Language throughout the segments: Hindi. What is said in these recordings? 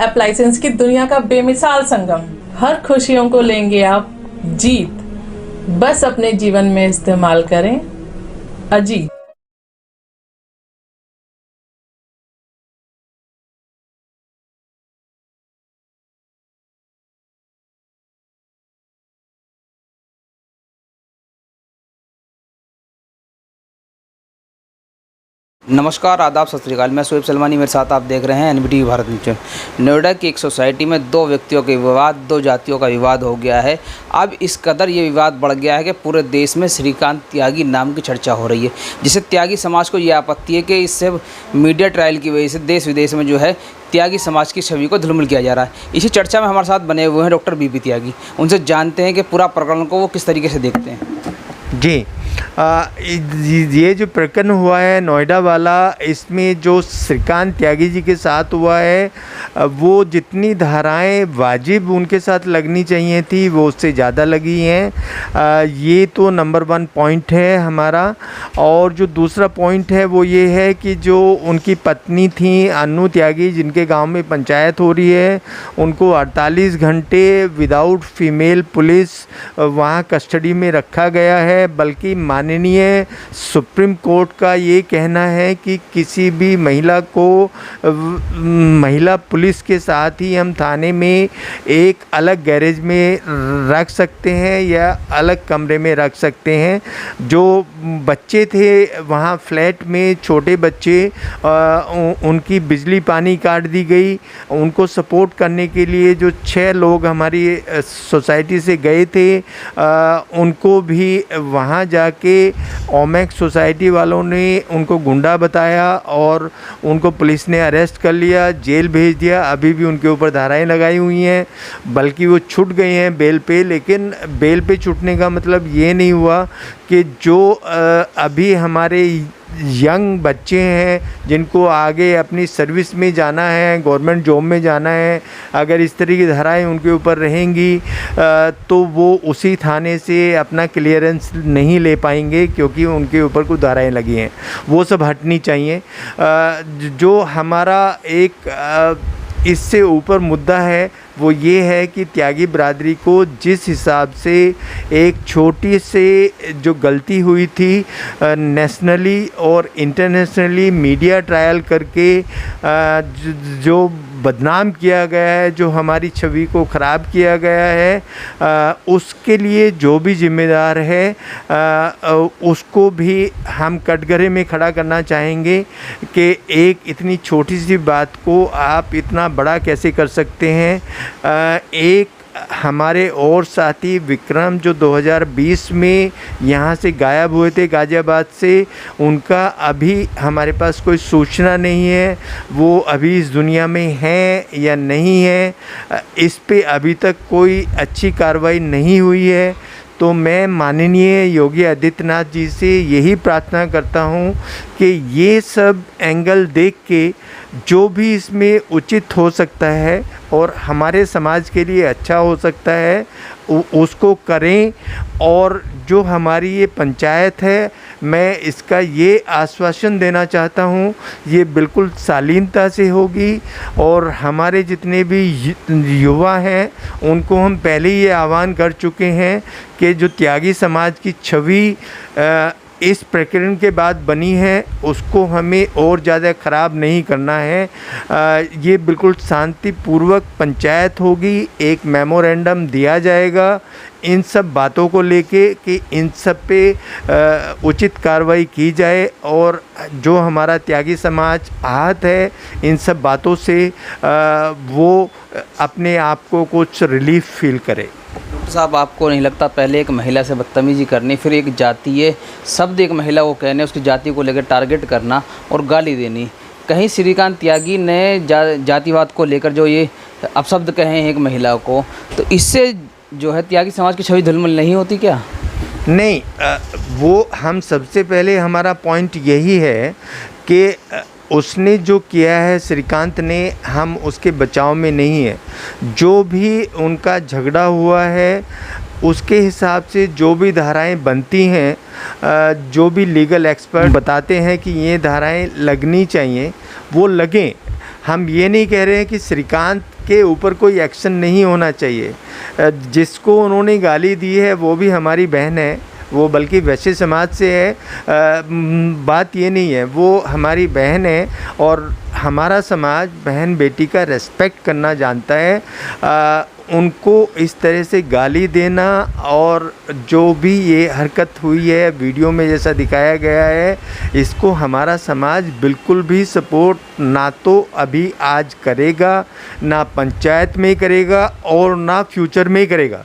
एप्लायंसेस की दुनिया का बेमिसाल संगम। हर खुशियों को लेंगे आप जीत, बस अपने जीवन में इस्तेमाल करें अजीत। नमस्कार, आदाब, सत श्री अकाल। मैं शोएब सलमानी, मेरे साथ आप देख रहे हैं एनबीटी भारत न्यूज। नोएडा की एक सोसाइटी में दो व्यक्तियों के विवाद, दो जातियों का विवाद हो गया है। अब इस कदर ये विवाद बढ़ गया है कि पूरे देश में श्रीकांत त्यागी नाम की चर्चा हो रही है, जिससे त्यागी समाज को ये आपत्ति है कि इससे मीडिया ट्रायल की वजह से देश विदेश में जो है त्यागी समाज की छवि को धूमिल किया जा रहा है। इसी चर्चा में हमारे साथ बने हुए हैं डॉक्टर बीपी त्यागी। उनसे जानते हैं कि पूरा प्रकरण को वो किस तरीके से देखते हैं। जी, ये जो प्रकरण हुआ है नोएडा वाला, इसमें जो श्रीकांत त्यागी जी के साथ हुआ है, वो जितनी धाराएं वाजिब उनके साथ लगनी चाहिए थी वो उससे ज़्यादा लगी हैं। ये तो नंबर 1 पॉइंट है हमारा। और जो दूसरा पॉइंट है वो ये है कि जो उनकी पत्नी थी अन्नू त्यागी, जिनके गांव में पंचायत हो रही है, उनको 48 घंटे विदाउट फीमेल पुलिस वहाँ कस्टडी में रखा गया है। बल्कि माननीय सुप्रीम कोर्ट का ये कहना है कि किसी भी महिला को महिला पुलिस के साथ ही हम थाने में एक अलग गैरेज में रख सकते हैं या अलग कमरे में रख सकते हैं। जो बच्चे थे वहाँ फ्लैट में, छोटे बच्चे, उनकी बिजली पानी काट दी गई। उनको सपोर्ट करने के लिए जो 6 लोग हमारी सोसाइटी से गए थे, उनको भी वहाँ जाके ओमेक्स सोसाइटी वालों ने उनको गुंडा बताया और उनको पुलिस ने अरेस्ट कर लिया, जेल भेज दिया। अभी भी उनके ऊपर धाराएं लगाई हुई हैं, बल्कि वो छूट गए हैं बेल पे। लेकिन बेल पे छूटने का मतलब ये नहीं हुआ कि जो अभी हमारे यंग बच्चे हैं जिनको आगे अपनी सर्विस में जाना है, गवर्नमेंट जॉब में जाना है, अगर इस तरह की धाराएं उनके ऊपर रहेंगी तो वो उसी थाने से अपना क्लियरेंस नहीं ले पाएंगे, क्योंकि उनके ऊपर कुछ धाराएं लगी हैं। वो सब हटनी चाहिए। जो हमारा एक इससे ऊपर मुद्दा है वो ये है कि त्यागी बरादरी को जिस हिसाब से एक छोटी से जो गलती हुई थी, नेशनली और इंटरनेशनली मीडिया ट्रायल करके जो बदनाम किया गया है, जो हमारी छवि को ख़राब किया गया है, उसके लिए जो भी जिम्मेदार है उसको भी हम कटघरे में खड़ा करना चाहेंगे कि एक इतनी छोटी सी बात को आप इतना बड़ा कैसे कर सकते हैं। एक हमारे और साथी विक्रम जो 2020 में यहाँ से गायब हुए थे गाज़ियाबाद से, उनका अभी हमारे पास कोई सूचना नहीं है वो अभी इस दुनिया में हैं या नहीं है। इस पे अभी तक कोई अच्छी कार्रवाई नहीं हुई है। तो मैं माननीय योगी आदित्यनाथ जी से यही प्रार्थना करता हूँ कि ये सब एंगल देख के जो भी इसमें उचित हो सकता है और हमारे समाज के लिए अच्छा हो सकता है उसको करें। और जो हमारी ये पंचायत है, मैं इसका ये आश्वासन देना चाहता हूँ, ये बिल्कुल शालीनता से होगी। और हमारे जितने भी युवा हैं उनको हम पहले ही ये आह्वान कर चुके हैं कि जो त्यागी समाज की छवि इस प्रकरण के बाद बनी है उसको हमें और ज़्यादा ख़राब नहीं करना है। ये बिल्कुल शांतिपूर्वक पंचायत होगी। एक मेमोरेंडम दिया जाएगा इन सब बातों को लेके कि इन सब पे उचित कार्रवाई की जाए और जो हमारा त्यागी समाज आहत है इन सब बातों से वो अपने आप को कुछ रिलीफ फील करे। डॉक्टर साहब, आपको नहीं लगता पहले एक महिला से बदतमीजी करनी, फिर एक जातीय शब्द एक महिला को कहने, उसकी जाति को लेकर टारगेट करना और गाली देनी, कहीं श्रीकांत त्यागी ने जातिवाद को लेकर जो ये अपशब्द कहे हैं एक महिला को, तो इससे जो है त्यागी समाज की छवि धूमिल नहीं होती क्या? नहीं, वो हम सबसे पहले हमारा पॉइंट यही है कि उसने जो किया है श्रीकांत ने, हम उसके बचाव में नहीं है। जो भी उनका झगड़ा हुआ है उसके हिसाब से जो भी धाराएं बनती हैं, जो भी लीगल एक्सपर्ट बताते हैं कि ये धाराएं लगनी चाहिए वो लगें। हम ये नहीं कह रहे हैं कि श्रीकांत के ऊपर कोई एक्शन नहीं होना चाहिए। जिसको उन्होंने गाली दी है वो भी हमारी बहन है, वो बल्कि वैश्य समाज से है। बात ये नहीं है, वो हमारी बहन है और हमारा समाज बहन बेटी का रेस्पेक्ट करना जानता है। उनको इस तरह से गाली देना और जो भी ये हरकत हुई है वीडियो में जैसा दिखाया गया है, इसको हमारा समाज बिल्कुल भी सपोर्ट ना तो अभी आज करेगा, ना पंचायत में करेगा और ना फ्यूचर में करेगा।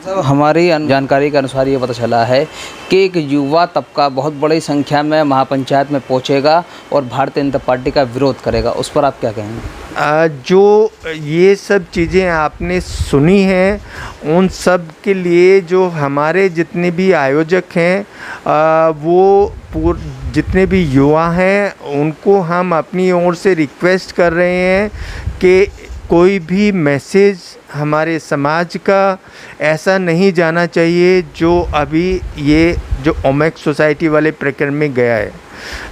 सब हमारी जानकारी के अनुसार ये पता चला है कि एक युवा तबका बहुत बड़ी संख्या में महापंचायत में पहुंचेगा और भारतीय जनता पार्टी का विरोध करेगा। उस पर आप क्या कहेंगे? जो ये सब चीज़ें आपने सुनी हैं, उन सब के लिए जो हमारे जितने भी आयोजक हैं, वो जितने भी युवा हैं, उनको हम अपनी ओर से रिक्वेस्ट कर रहे हैं कि कोई भी मैसेज हमारे समाज का ऐसा नहीं जाना चाहिए जो अभी ये जो ओमेक्स सोसाइटी वाले प्रकरण में गया है।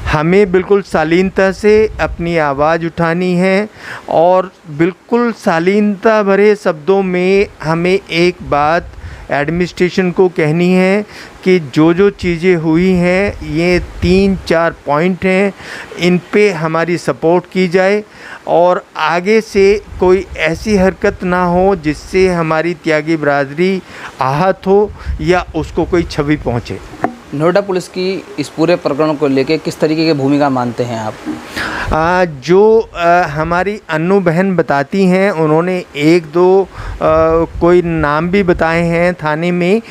हमें बिल्कुल शालीनता से अपनी आवाज़ उठानी है और बिल्कुल शालीनता भरे शब्दों में हमें एक बात एडमिनिस्ट्रेशन को कहनी है कि जो चीज़ें हुई हैं, ये 3-4 पॉइंट हैं, इन पे हमारी सपोर्ट की जाए और आगे से कोई ऐसी हरकत ना हो जिससे हमारी त्यागी बरादरी आहत हो या उसको कोई छवि पहुँचे। नोएडा पुलिस की इस पूरे प्रकरण को लेकर किस तरीके की भूमिका मानते हैं आप? हमारी अन्नू बहन बताती हैं, उन्होंने 1-2 कोई नाम भी बताए हैं थाने में,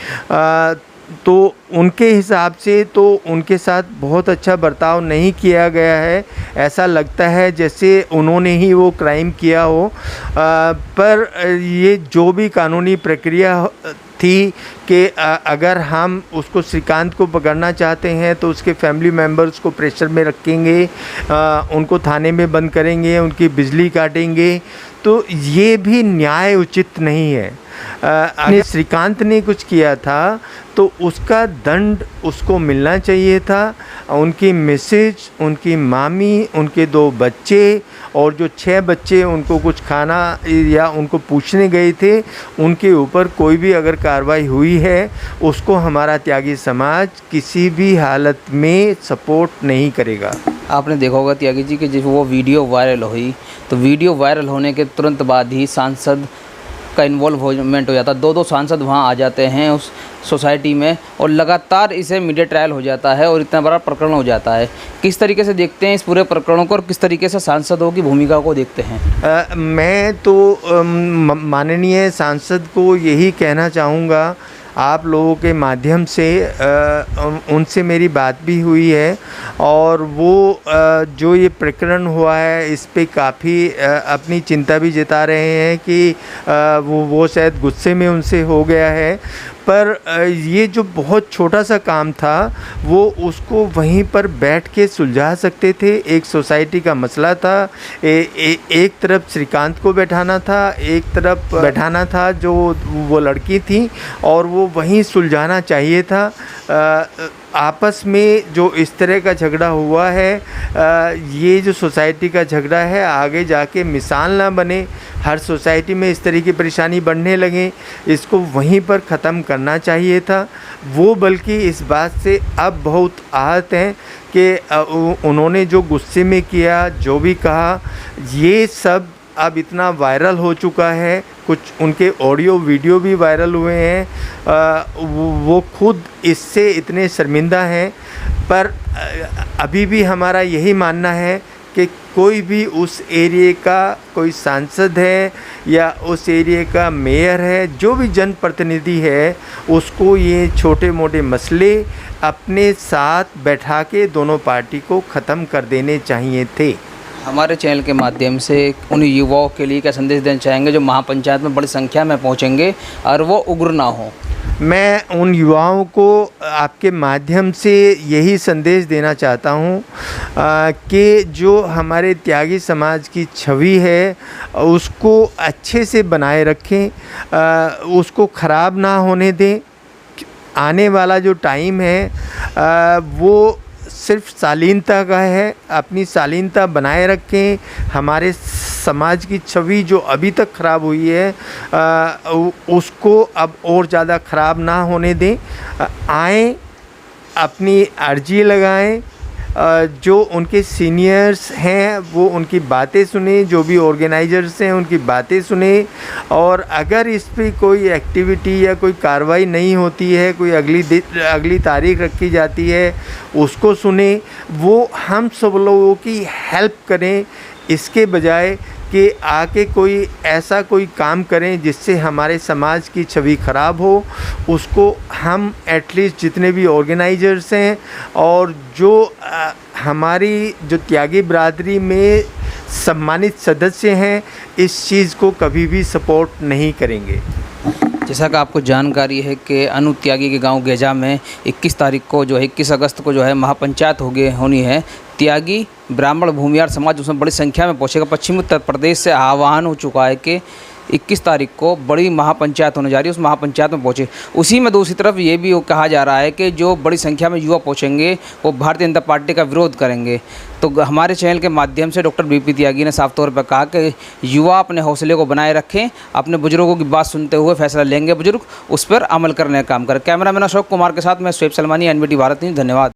तो उनके हिसाब से तो उनके साथ बहुत अच्छा बर्ताव नहीं किया गया है। ऐसा लगता है जैसे उन्होंने ही वो क्राइम किया हो। पर ये जो भी कानूनी प्रक्रिया थी कि अगर हम उसको श्रीकांत को पकड़ना चाहते हैं तो उसके फैमिली मेम्बर्स को प्रेशर में रखेंगे, उनको थाने में बंद करेंगे, उनकी बिजली काटेंगे, तो ये भी न्याय उचित नहीं है। अगर श्रीकांत ने कुछ किया था तो उसका दंड उसको मिलना चाहिए था। उनकी मिसेज, उनकी मामी, उनके 2 बच्चे और जो 6 बच्चे उनको कुछ खाना या उनको पूछने गए थे, उनके ऊपर कोई भी अगर कार्रवाई हुई है, उसको हमारा त्यागी समाज किसी भी हालत में सपोर्ट नहीं करेगा। आपने देखा होगा त्यागी जी कि जब वो वीडियो वायरल हुई तो वीडियो वायरल होने के तुरंत बाद ही सांसद का इन्वॉल्वमेंट हो जाता है। 2-2 सांसद वहाँ आ जाते हैं उस सोसाइटी में और लगातार इसे मीडिया ट्रायल हो जाता है और इतना बड़ा प्रकरण हो जाता है। किस तरीके से देखते हैं इस पूरे प्रकरणों को और किस तरीके से सांसदों की भूमिका को देखते हैं? मैं तो माननीय सांसद को यही कहना चाहूँगा, आप लोगों के माध्यम से उनसे मेरी बात भी हुई है और वो जो ये प्रकरण हुआ है इस पे काफ़ी अपनी चिंता भी जता रहे हैं कि वो शायद गुस्से में उनसे हो गया है। पर ये जो बहुत छोटा सा काम था वो उसको वहीं पर बैठ के सुलझा सकते थे। एक सोसाइटी का मसला था, एक तरफ श्रीकांत को बैठाना था, एक तरफ बैठाना था जो वो लड़की थी, और वो वहीं सुलझाना चाहिए था। आपस में जो इस तरह का झगड़ा हुआ है, ये जो सोसाइटी का झगड़ा है आगे जाके मिसाल ना बने, हर सोसाइटी में इस तरह की परेशानी बढ़ने लगे, इसको वहीं पर ख़त्म करना चाहिए था। वो बल्कि इस बात से अब बहुत आहत हैं कि उन्होंने जो गुस्से में किया, जो भी कहा, ये सब अब इतना वायरल हो चुका है, कुछ उनके ऑडियो वीडियो भी वायरल हुए हैं, वो खुद इससे इतने शर्मिंदा हैं। पर अभी भी हमारा यही मानना है कि कोई भी उस एरिया का कोई सांसद है या उस एरिया का मेयर है, जो भी जनप्रतिनिधि है, उसको ये छोटे मोटे मसले अपने साथ बैठा के दोनों पार्टी को ख़त्म कर देने चाहिए थे। हमारे चैनल के माध्यम से उन युवाओं के लिए क्या संदेश देना चाहेंगे जो महापंचायत में बड़ी संख्या में पहुंचेंगे और वो उग्र ना हो? मैं उन युवाओं को आपके माध्यम से यही संदेश देना चाहता हूँ कि जो हमारे त्यागी समाज की छवि है उसको अच्छे से बनाए रखें, उसको ख़राब ना होने दें। आने वाला जो टाइम है वो सिर्फ शालीनता का है, अपनी शालीनता बनाए रखें। हमारे समाज की छवि जो अभी तक ख़राब हुई है उसको अब और ज़्यादा ख़राब ना होने दें। आएँ, अपनी अर्जी लगाएं, जो उनके सीनियर्स हैं वो उनकी बातें सुने, जो भी ऑर्गेनाइजर्स हैं उनकी बातें सुने, और अगर इस पे कोई एक्टिविटी या कोई कार्रवाई नहीं होती है, कोई अगली तारीख रखी जाती है, उसको सुने, वो हम सब लोगों की हेल्प करें, इसके बजाय कि आके कोई ऐसा कोई काम करें जिससे हमारे समाज की छवि ख़राब हो। उसको हम एटलीस्ट जितने भी ऑर्गेनाइजर्स हैं और जो हमारी जो त्यागी बिरादरी में सम्मानित सदस्य हैं, इस चीज़ को कभी भी सपोर्ट नहीं करेंगे। जैसा कि आपको जानकारी है कि अनु त्यागी के गांव गेजा में 21 तारीख को जो है 21 अगस्त को जो है महापंचायत होनी है। त्यागी ब्राह्मण भूमिहार समाज उसमें बड़ी संख्या में पहुंचेगा। पश्चिमी उत्तर प्रदेश से आह्वान हो चुका है कि 21 तारीख को बड़ी महापंचायत होने जा रही है, उस महापंचायत में पहुँचे। उसी में दूसरी तरफ ये भी कहा जा रहा है कि जो बड़ी संख्या में युवा पहुँचेंगे वो भारतीय जनता पार्टी का विरोध करेंगे। तो हमारे चैनल के माध्यम से डॉक्टर बीपी त्यागी ने साफ तौर पर कहा कि युवा अपने हौसले को बनाए रखें, अपने बुजुर्गों की बात सुनते हुए फैसला लेंगे बुजुर्ग, उस पर अमल करने का काम करें। कैमरामैन अशोक कुमार के साथ मैं शोएब सलमानी, एनबीटी भारत न्यूज़। धन्यवाद।